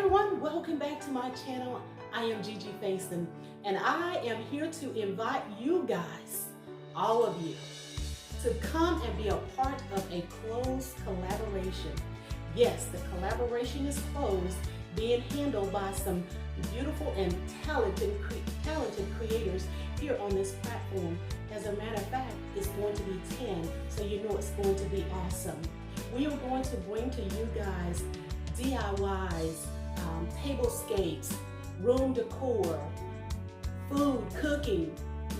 everyone, welcome back to my channel. I am Gigi Faison, and I am here to invite you guys, all of you, to come and be a part of a closed collaboration. Yes, the collaboration is closed, being handled by some beautiful and talented creators here on this platform. As a matter of fact, it's going to be 10, so you know it's going to be awesome. We are going to bring to you guys DIYs, tablescapes, room decor, food, cooking,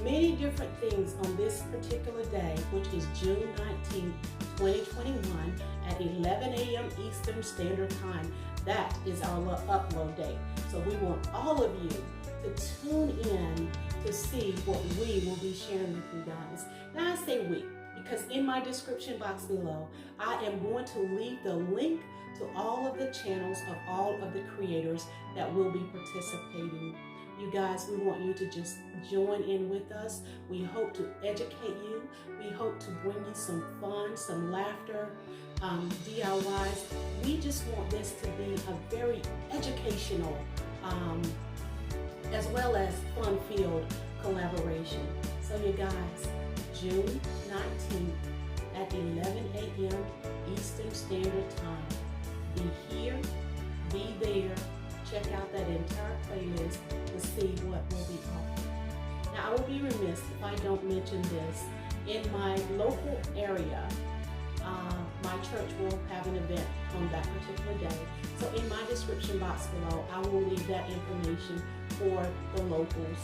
many different things on this particular day, which is June 19th, 2021 at 11 a.m. Eastern Standard Time. That is our upload date. So we want all of you to tune in to see what we will be sharing with you guys. Now I say we, because in my description box below, I am going to leave the link to all of the channels of all of the creators that will be participating. You guys, we want you to just join in with us. We hope to educate you. We hope to bring you some fun, some laughter, DIYs. We just want this to be a very educational, as well as fun-filled collaboration. So you guys, June 19th at 11 a.m. Eastern Standard Time. Be here, be there, check out that entire playlist to see what will be offered. Now I will be remiss if I don't mention this. In my local area, my church will have an event on that particular day. So in my description box below, I will leave that information for the locals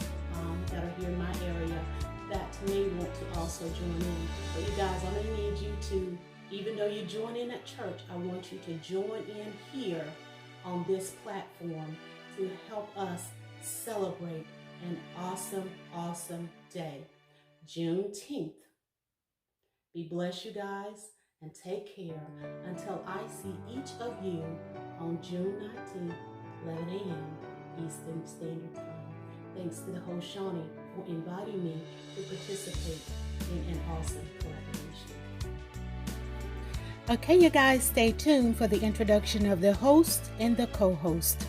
that are here in my area that may want to also join in. But you guys, I'm going to need you to, even though you join in at church, I want you to join in here on this platform to help us celebrate an awesome, awesome day, Juneteenth. Be blessed, you guys, and take care until I see each of you on June 19th, 11 a.m. Eastern Standard Time. Thanks to the host, Shawnee, for inviting me to participate in an awesome collaboration. Okay, you guys, stay tuned for the introduction of the host and the co-host.